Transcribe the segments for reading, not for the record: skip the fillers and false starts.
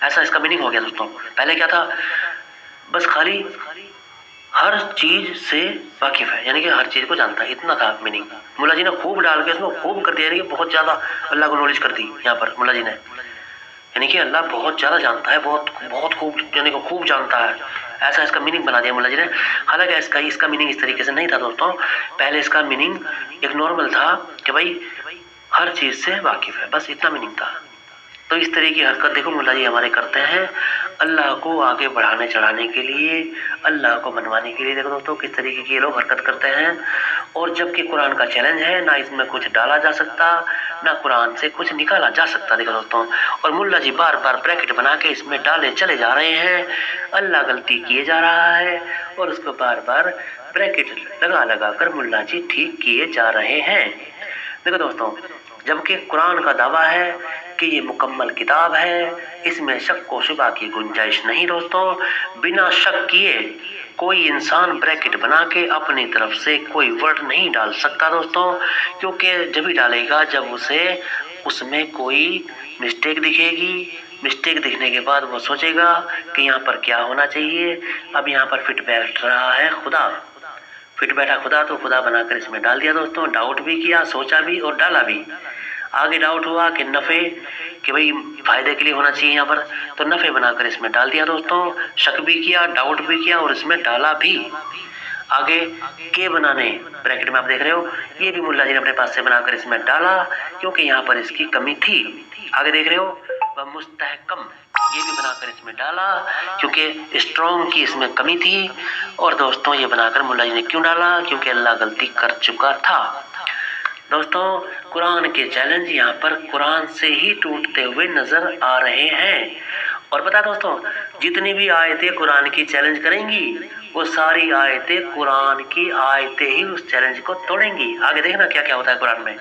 ایسا اس کا میننگ ہو گیا دوستوں. پہلے کیا تھا؟ بس خالی ہر چیز سے واقف ہے، یعنی کہ ہر چیز کو جانتا ہے، اتنا تھا میننگ. ملا جی نے خوب ڈال کے اس میں خوب کر دیا، یعنی کہ بہت زیادہ اللہ کو نالج کر دی یہاں پر ملا جی نے، یعنی کہ اللہ بہت زیادہ جانتا ہے، بہت خوب، یعنی کہ خوب جانتا ہے. ایسا اس کا میننگ بنا دیا ملا جی نے. حالانکہ اس کا میننگ اس طریقے سے نہیں تھا دوستوں. پہلے اس کا میننگ ایک نارمل تھا کہ بھائی ہر چیز سے واقف ہے، بس اتنا میننگ تھا. تو اس طرح کی حرکت دیکھو ملا جی ہمارے کرتے ہیں اللہ کو آگے بڑھانے چڑھانے کے لیے، اللہ کو منوانے کے لیے. دیکھو دوستوں کس طریقے کی یہ لوگ حرکت کرتے ہیں. اور جبکہ قرآن کا چیلنج ہے، نہ اس میں کچھ ڈالا جا سکتا، نہ قرآن سے کچھ نکالا جا سکتا. دیکھو دوستوں، اور ملا جی بار بار بریکٹ بنا کے اس میں ڈالے چلے جا رہے ہیں. اللہ غلطی کیے جا رہا ہے اور اس کو بار بار بریکٹ لگا کر ملا جی ٹھیک کیے جا رہے ہیں. دیکھو دوستوں، جبکہ قرآن کا دعویٰ ہے کہ یہ مکمل کتاب ہے، اس میں شک و شبہ کی گنجائش نہیں دوستوں. بنا شک کیے کوئی انسان بریکٹ بنا کے اپنی طرف سے کوئی ورڈ نہیں ڈال سکتا دوستوں، کیونکہ جب ہی ڈالے گا جب اسے اس میں کوئی مسٹیک دکھے گی. مسٹیک دکھنے کے بعد وہ سوچے گا کہ یہاں پر کیا ہونا چاہیے. اب یہاں پر فٹ بیٹھ رہا ہے خدا، فٹ بیٹھا خدا، تو خدا بنا کر اس میں ڈال دیا دوستوں. ڈاؤٹ بھی کیا، سوچا بھی اور ڈالا بھی. آگے ڈاؤٹ ہوا کہ نفع، کہ بھئی فائدے کے لیے ہونا چاہیے یہاں پر، تو نفع بنا کر اس میں ڈال دیا دوستوں. شک بھی کیا، ڈاؤٹ بھی کیا اور اس میں ڈالا بھی. آگے کے بنانے بریکٹ میں آپ دیکھ رہے ہو، یہ بھی ملا جی نے اپنے پاس سے بنا کر اس میں ڈالا کیونکہ یہاں پر اس کی کمی تھی. آگے دیکھ رہے ہو مستحکم، یہ بھی بنا کر اس میں ڈالا کیونکہ اسٹرانگ کی اس میں کمی تھی. اور دوستوں یہ بنا کر ملا جی نے کیوں ڈالا؟ کیونکہ اللہ غلطی کر چکا تھا. دوستوں قرآن کے چیلنج یہاں پر قرآن سے ہی ٹوٹتے ہوئے نظر آ رہے ہیں. اور پتہ دوستوں جتنی بھی آیتیں قرآن کی چیلنج کریں گی وہ ساری آیتیں قرآن کی آیتیں ہی اس چیلنج کو توڑیں گی. آگے دیکھنا کیا کیا ہوتا ہے قرآن میں،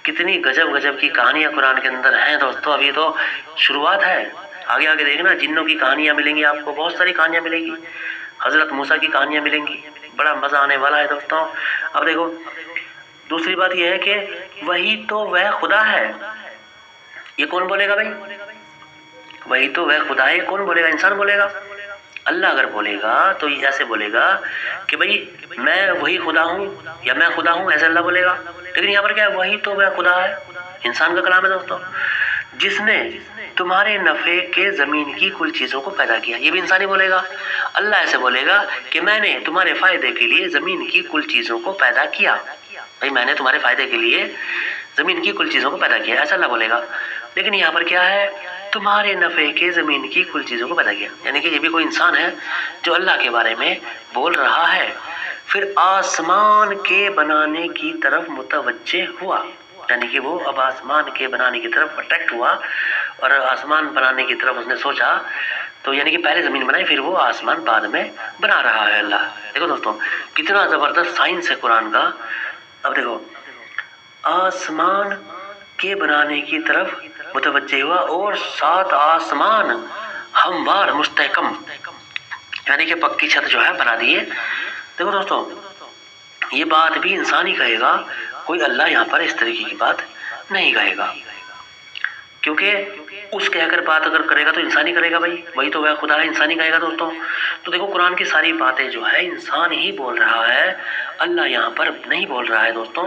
کتنی گجب گجب کی کہانیاں قرآن کے اندر ہیں دوستوں. ابھی تو شروعات ہے، آگے آگے دیکھنا جنوں کی کہانیاں ملیں گی، آپ کو بہت ساری کہانیاں ملیں گی، حضرت موسیٰ کی کہانیاں ملیں گی. بڑا مزہ آنے والا ہے دوستوں. اب دیکھو دوسری بات یہ ہے کہ وہی تو وہ خدا ہے. یہ کون بولے گا بھائی؟ وہی تو وہ خدا ہے، کون بولے گا؟ انسان بولے گا. اللہ اگر بولے گا تو یہ ایسے بولے گا کہ بھئی میں وہی خدا ہوں یا میں خدا ہوں، ایسے اللہ بولے گا. لیکن یہاں پر کیا ہے؟ وہی تو وہ خدا ہے، انسان کا کلام ہے دوستوں. جس نے تمہارے نفع کے زمین کی کل چیزوں کو پیدا کیا، یہ بھی انسانی بولے گا. اللہ ایسے بولے گا کہ میں نے تمہارے فائدے کے لیے زمین کی کل چیزوں کو پیدا کیا. بھئی میں نے تمہارے فائدے کے لیے زمین کی کل چیزوں کو پیدا کیا، ایسا اللہ بولے گا. لیکن یہاں پر کیا ہے؟ تمہارے نفع کے زمین کی کل چیزوں کو پیدا کیا، یعنی کہ یہ بھی کوئی انسان ہے جو اللہ کے بارے میں بول رہا ہے. پھر آسمان کے بنانے کی طرف متوجہ ہوا، یعنی کہ وہ اب آسمان کے بنانے کی طرف اٹریکٹ ہوا اور آسمان بنانے کی طرف اس نے سوچا. تو یعنی کہ پہلے زمین بنائی پھر وہ آسمان بعد میں بنا رہا ہے اللہ. دیکھو دوستوں کتنا زبردست سائنس ہے قرآن کا. اب دیکھو آسمان کے بنانے کی طرف متوجہ ہوا اور 7 آسمان ہموار مستحکم، یعنی کہ پکی چھت جو ہے بنا دیے. دیکھو دوستوں یہ بات بھی انسان ہی کہے گا، کوئی اللہ یہاں پر اس طریقے کی بات نہیں کہے گا، کیونکہ اس کہہ کر بات اگر کرے گا تو انسان ہی کرے گا. بھائی وہی تو وہ خدا ہے، انسان ہی کہے گا دوستوں. تو دیکھو قرآن کی ساری باتیں جو ہے انسان ہی بول رہا ہے، اللہ یہاں پر نہیں بول رہا ہے دوستوں.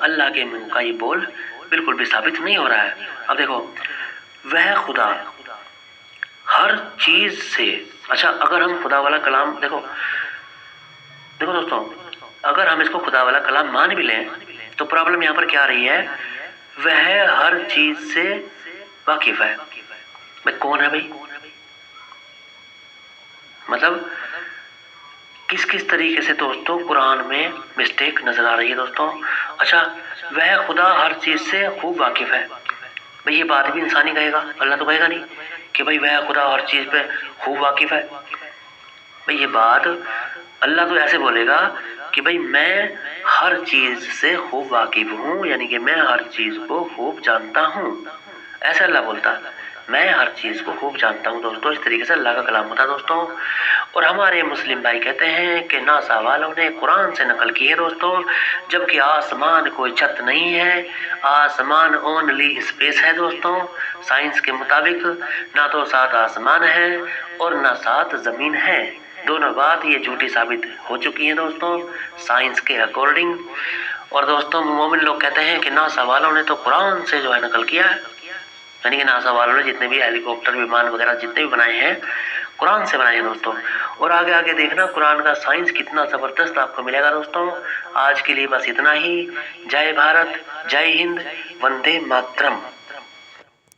اللہ کے منہ کا یہ بول بالکل بھی ثابت نہیں ہو رہا ہے. اب دیکھو وہ خدا ہر چیز سے، اچھا اگر ہم خدا والا کلام دیکھو دوستوں اگر ہم اس کو خدا والا کلام مان بھی لیں تو پرابلم یہاں پر کیا آ رہی ہے؟ وہ ہر چیز سے واقف ہے. بھائی کون ہے بھائی؟ مطلب کس کس طریقے سے دوستوں قرآن میں مسٹیک نظر آ رہی ہے دوستوں. اچھا وہ خدا ہر چیز سے خوب واقف ہے. بھئی یہ بات بھی انسانی کہے گا، اللہ تو کہے گا نہیں کہ بھئی وہ خدا ہر چیز پہ خوب واقف ہے. بھئی یہ بات اللہ تو ایسے بولے گا کہ بھئی میں ہر چیز سے خوب واقف ہوں، یعنی کہ میں ہر چیز کو خوب جانتا ہوں، ایسے اللہ بولتا. میں ہر چیز کو خوب جانتا ہوں دوستوں، اس طریقے سے اللہ کا کلام ہوتا ہے دوستوں۔ اور ہمارے مسلم بھائی کہتے ہیں کہ ناسا والوں نے قرآن سے نقل کی ہے دوستوں، جبکہ آسمان کوئی چھت نہیں ہے، آسمان اونلی اسپیس ہے دوستوں۔ سائنس کے مطابق نہ تو 7 آسمان ہے اور نہ 7 زمین ہے، دونوں بات یہ جھوٹی ثابت ہو چکی ہیں دوستوں سائنس کے اکارڈنگ۔ اور دوستوں مومن لوگ کہتے ہیں کہ ناسا والوں نے تو قرآن سے جو ہے نقل کیا ہے، یعنی کہ ناسا والوں نے جتنے بھی ہیلی کاپٹر ومان وغیرہ جتنے بھی بنائے ہیں قرآن سے بنائے ہیں دوستوں۔ اور آگے آگے دیکھنا قرآن کا سائنس کتنا زبردست آپ کو ملے گا دوستوں۔ آج کے لیے بس اتنا ہی۔ جے بھارت، جے ہند، وندے ماترم۔